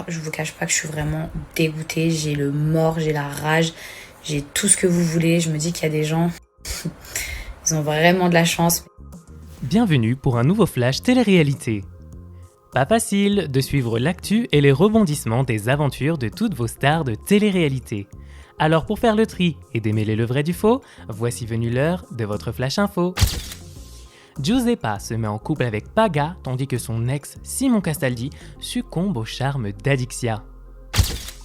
Je vous cache pas que je suis vraiment dégoûtée, j'ai le mort, j'ai la rage, j'ai tout ce que vous voulez. Je me dis qu'il y a des gens, ils ont vraiment de la chance. Bienvenue pour un nouveau flash télé-réalité. Pas facile de suivre l'actu et les rebondissements des aventures de toutes vos stars de télé-réalité. Alors pour faire le tri et démêler le vrai du faux, voici venue l'heure de votre flash info. Giuseppa se met en couple avec Paga tandis que son ex Simon Castaldi succombe au charme d'Adixia.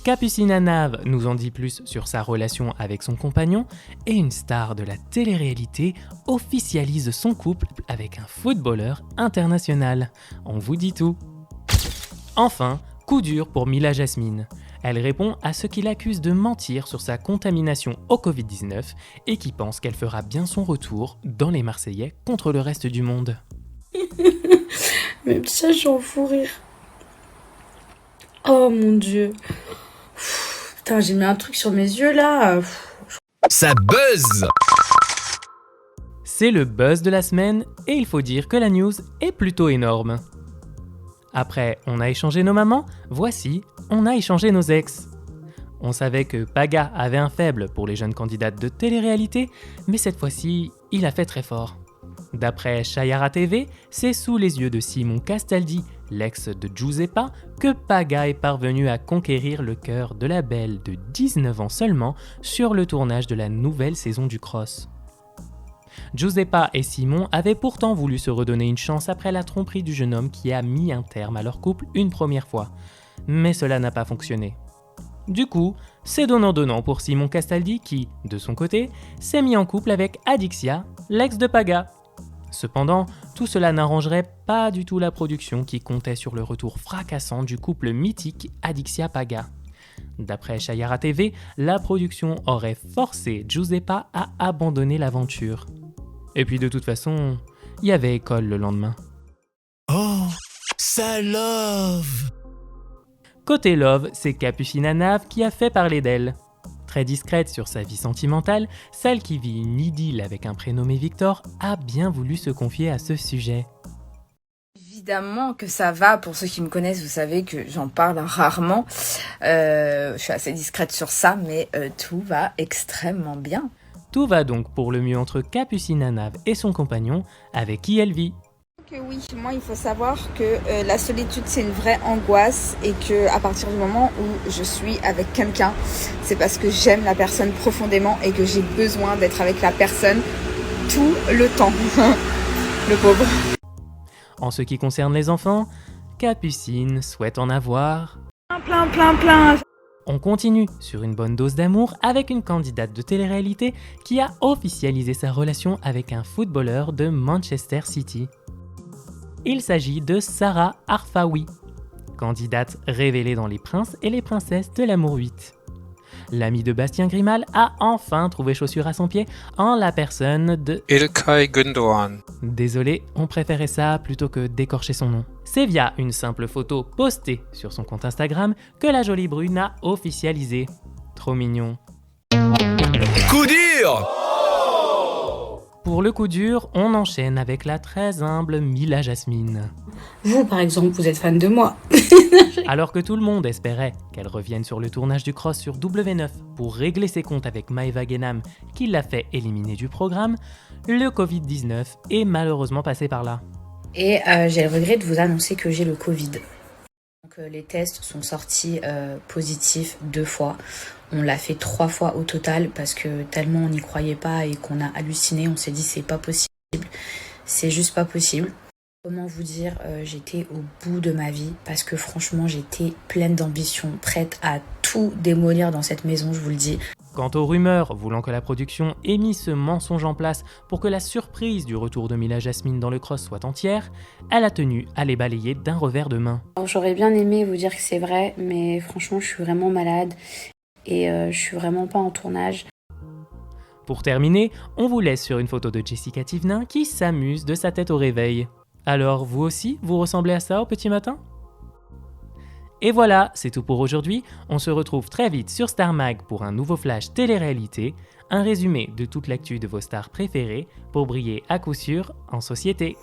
Capucine Anave nous en dit plus sur sa relation avec son compagnon et une star de la télé-réalité officialise son couple avec un footballeur international. On vous dit tout. Enfin, coup dur pour Mila Jasmine. Elle répond à ceux qui l'accusent de mentir sur sa contamination au Covid-19 et qui pensent qu'elle fera bien son retour dans les Marseillais contre le reste du monde. Même ça, j'en fous rire. Oh mon dieu. Putain, j'ai mis un truc sur mes yeux là. Ça buzz! C'est le buzz de la semaine et il faut dire que la news est plutôt énorme. Après, on a échangé nos mamans, voici, on a échangé nos ex. On savait que Paga avait un faible pour les jeunes candidates de télé-réalité, mais cette fois-ci, il a fait très fort. D'après Chayara TV, c'est sous les yeux de Simon Castaldi, l'ex de Giuseppa, que Paga est parvenu à conquérir le cœur de la belle de 19 ans seulement sur le tournage de la nouvelle saison du Cross. Giuseppa et Simon avaient pourtant voulu se redonner une chance après la tromperie du jeune homme qui a mis un terme à leur couple une première fois. Mais cela n'a pas fonctionné. Du coup, c'est donnant-donnant pour Simon Castaldi qui, de son côté, s'est mis en couple avec Adixia, l'ex de Paga. Cependant, tout cela n'arrangerait pas du tout la production qui comptait sur le retour fracassant du couple mythique Adixia-Paga. D'après Chayara TV, la production aurait forcé Giuseppa à abandonner l'aventure. Et puis de toute façon, il y avait école le lendemain. Oh, ça love! Côté love, c'est Capucine Anave qui a fait parler d'elle. Très discrète sur sa vie sentimentale, celle qui vit une idylle avec un prénommé Victor a bien voulu se confier à ce sujet. Évidemment que ça va, pour ceux qui me connaissent, vous savez que j'en parle rarement. Je suis assez discrète sur ça, mais tout va extrêmement bien. Tout va donc pour le mieux entre Capucine Anave et son compagnon, avec qui elle vit. Oui, moi il faut savoir que la solitude c'est une vraie angoisse et que à partir du moment où je suis avec quelqu'un, c'est parce que j'aime la personne profondément et que j'ai besoin d'être avec la personne tout le temps. Le pauvre. En ce qui concerne les enfants, Capucine souhaite en avoir. Plein. On continue sur une bonne dose d'amour avec une candidate de télé-réalité qui a officialisé sa relation avec un footballeur de Manchester City. Il s'agit de Sarah Arfaoui, candidate révélée dans Les Princes et les Princesses de l'amour 8. L'ami de Bastien Grimal a enfin trouvé chaussure à son pied en la personne de Ilkay Gündoğan. Désolé, on préférait ça plutôt que d'écorcher son nom. C'est via une simple photo postée sur son compte Instagram que la jolie brune a officialisé. Trop mignon. Coup dur! Pour le coup dur, on enchaîne avec la très humble Mila Jasmine. Vous, par exemple, vous êtes fan de moi. Alors que tout le monde espérait qu'elle revienne sur le tournage du Cross sur W9 pour régler ses comptes avec Maëva Guénam, qui l'a fait éliminer du programme, le Covid-19 est malheureusement passé par là. Et j'ai le regret de vous annoncer que j'ai le Covid. Donc, les tests sont sortis positifs 2 fois. On l'a fait 3 fois au total parce que tellement on n'y croyait pas et qu'on a halluciné, on s'est dit c'est pas possible. C'est juste pas possible. Comment vous dire, j'étais au bout de ma vie parce que franchement j'étais pleine d'ambition, prête à tout démolir dans cette maison, je vous le dis. Quant aux rumeurs voulant que la production ait mis ce mensonge en place pour que la surprise du retour de Mila Jasmine dans le Cross soit entière, elle a tenu à les balayer d'un revers de main. Alors, j'aurais bien aimé vous dire que c'est vrai, mais franchement je suis vraiment malade et je suis vraiment pas en tournage. Pour terminer, on vous laisse sur une photo de Jessica Thivenin qui s'amuse de sa tête au réveil. Alors vous aussi, vous ressemblez à ça au petit matin ? Et voilà, c'est tout pour aujourd'hui. On se retrouve très vite sur Star Mag pour un nouveau flash télé-réalité, un résumé de toute l'actu de vos stars préférées pour briller à coup sûr en société.